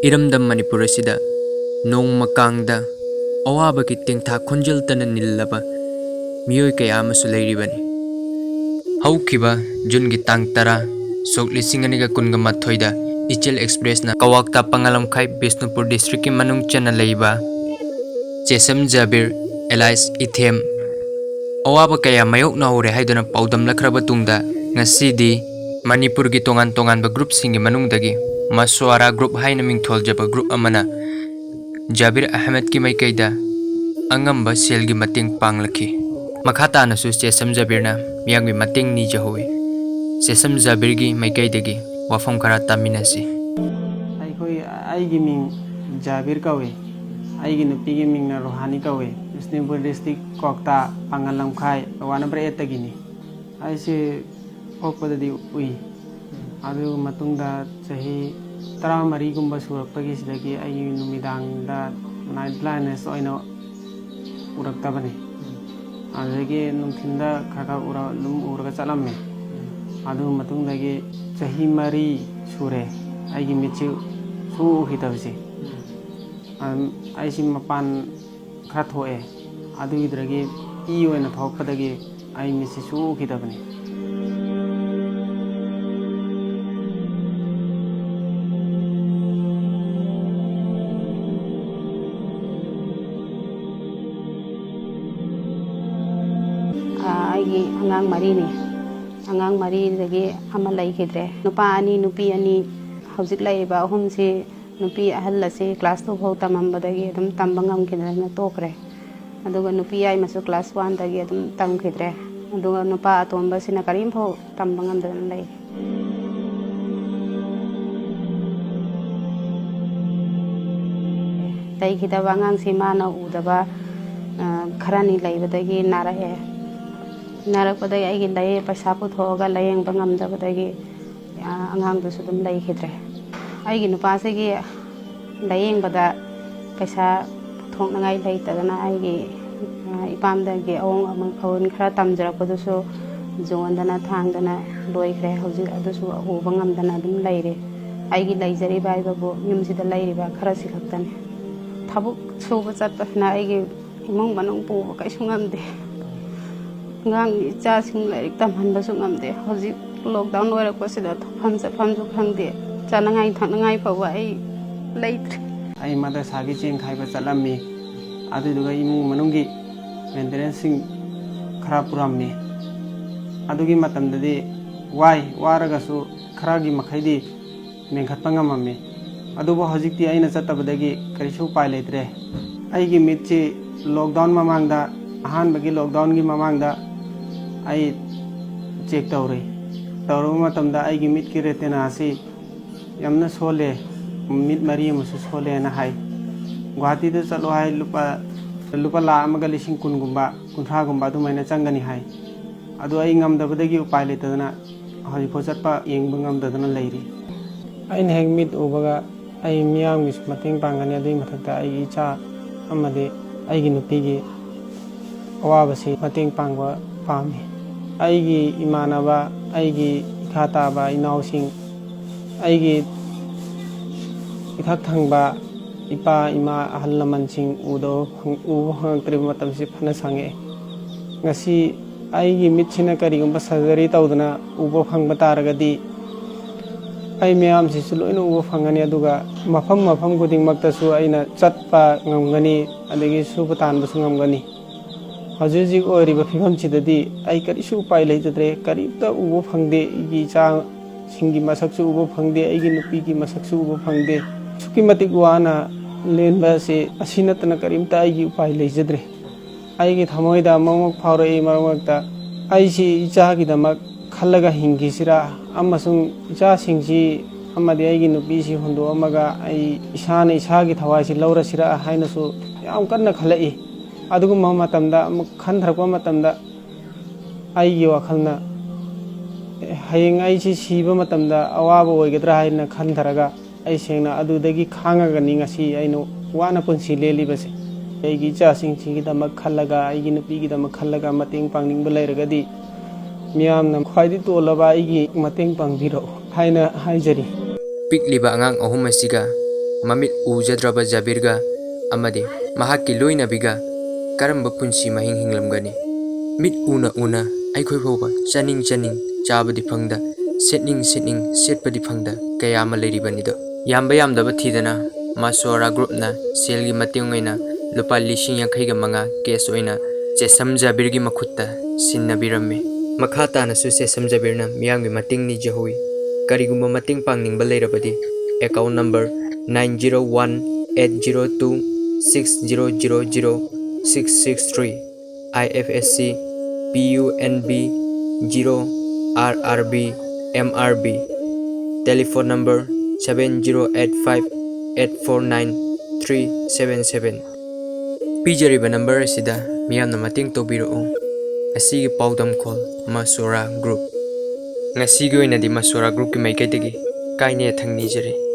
इरमदम मणिपुर असिदा नोंग मकांगदा अवाबकी तेंथा खोंजल तन निल्लबा मियोय कया अमसु लैरिबनी हौखिबा जून की तांग तरा सोक लिसिंग अनिगा कुनगा माथोइदा इचेल एक्सप्रेस ना कवाक्ता पंगालमखाई बिष्णुपुर डिस्ट्रिक्ट की मनुंग चना लैबा चेसम जाबिर एलाइस इथेम अवाबा कया मायोकना होरे हाइदुना पाउदम लखरबा तुंगदा ngасidi मणिपुर की तोंगान तोंगानबा ग्रुप सिंगी मनुंगदगी मसवारा ग्रुप हाइना मिंगथोलजबा ग्रुप अमना जाबिर अहमद की माइकैदा अंगंबा सेल की मतिंग पांगलखी मखाता नसु चेसम जाबिरना मियांगबी मतिंग निजहोवे चेसम जाबिर की माइकैदगी वाफम खरा तामिनासी आइगी मिंग जाबिर कवे आइगी नुपीगी मिंग ना रोहानी कवे बिष्णुपुर डिस्ट्रिक्ट कोक्ता पांगलमखाई वानबर एतगिनी आइसे पोकपददी उई अदु मतुंगदा सही तरा मरी गुंबा सुरक्पगी सिदगी आइगी नुमिदांगदा नाइट ब्लाइंडनेस ओइनो उरक्तबने अदगी नुंथिंदा खरखा उरा लुम उरगा चलम्मे अदु मतुंगदगी सही मरी सुरे आइगी मिचु सु हितबसे आइसी मपान खरा थोए अदु इद्रगी ई ओइना थोकपदगी आई मिसि सु हितबने angang mari ni angang mari dagi ama lai khidre nupa ani nupi ani hojik lai ba hum se nupi ahal la se class 2 phau tamam badagi adum tambangam khidre na tokre aduga nupi ai masu class 1 dagi adum tam khidre aduga nupa atomba sina karim phau tambangam dan lai dai khida wangang se mana udaba kharani lai badagi nara he नारकपदगी आइगी लय पैसा पुथोगा लयेंग बंगमदबदगी अंगांगदुसु दुम लैखिद्रे आइगी नुपासेगी लयेंगबदा पैसा पुथोंनांगाई लैतदना आइगी इपामदगी अवोंग among खवन खरा तमजरकपदुसु जोंदना थांगदना लोइख्रे हौजिक अदुसु उबा ngamदना दुम लैरे आइगी लैजरी बाइबबु युमसिदा लैरिबा खरा सिखक्तने थाबुक सुबा चटपना आइगी इमुंग मनुंग पुबा कैसु ngamदे ngang cha sing lai tam han ba su ngam de hoji lockdown oi rak pasida pham sa pham ju khang de chana ngai thang ngai pha wa ai lait ai mada sagi cheng khai ba chalammi adu duga imu manungi maintenance sing khara purammi adugi matam dadi wai waraga su khara gi makhai di mengkhat pangamammi adu ba hojik ti aina chatabadagi karisu pai leitre ai gi mitchi lockdown mamangda ahan bagi lockdown gi mamangda eye check तौरी तौरबा eye मिट की retina से यमना सोले मिट मरी मसु सोले ना high Guwahati दे चलो high लुपा lakh अमगा लिसिंग कुनगुंबा कुंथ्रागुंबा दुमाइना चंगनी high अदु आई ngamdabadagi उपाय लेतदना हजिफो चटपा येंग ngamdadana लेरी आई हेग मिट उबगा आई मियाम गिस मतेंग पांगनी अदुई मथकता आई इचा अमदे आईगी नुपीगी अवाबसी मतेंग पांगवा पामी आइगी इमानबा आइगी इखाताबा इनाउसिंग आइगी इथक थंगबा इपा इमा अहल लमनसिंग उदो हंगत्रि मतमसि फना संगे ngasi आइगी मिथिना करिगुंबा सर्जरी तौदना उबो फंगबा तारगदी आई मयाम सिसु लोइना उबो फंगनी अदुगा मफम मफम गुदिंग मक्तसु आइना चटपा ngamgani adagi suba tanbasu ngamgani हजिक फिवम सिददी आई करिसु उपाय लेजद्रे करीबता उबो फंगदे इगी चा सिंगी मसकसु उबो फंगदे आइगी नुपी की मसकसु उबो फंगदे सुकी मतिक वाना लेनबा से असिनतना करीमता आइगी उपाय लेजद्रे आइगी थमोइदा ममक फावरे मरमकता आइसी इचा की दमक खल्लगा हिंगिसिरा अमसुंग इचा सिंगसी अमदे आइगी नुपी सि होंदो अमगा आई इसाने इसागी थवाइसि लौरसिरा हाइनसु याम कन्ना खलई अदुगुम्बा मतमदा खनथरकपा मतमदा आइगी वाखलना हयेंग आइसि सिबा मतमदा अवाबा ओइगद्रा हाइना खनथरगा आई सेंगना अदुदगी खांगागनी ngasi आइनो वाना पुंसि लेलिबसे आइगी चासिंग सिंगिदमक खल्लगा आइगी नुपीगिदमक खल्लगा मतेंग पांगनिंगबा लैरगदी मियामना ख्वाइदि तोलबा आइगी मतेंग पांगबिरो हाइना हाइजरी पिकलिबा अंगांग अहुम असिगा mamit ujadraba Jabirga amadi mahakki loinabiga karamba punsi mahing hinglamgani mit una aikhoi phoba chaning chabadi phangda setning setpadi phangda kayama leiribanido yamba yamdaba thidana Masora group na selgi mating oina lupa lising yankhai ga manga case oina chesam Jabir gi makhutta sinnabiramme makhata na su chesam Jabirna miyanggi mating ni jahui karigumba mating pangning balairabadi account number 90180260000663 IFSC PUNB 0 RRB MRB telephone number 7085849377 pijariba number asida miyamna mating tobirao asigi paudam khol Masora group ngasi gi oinadi Masora group ki maikadagi kaine thangni jare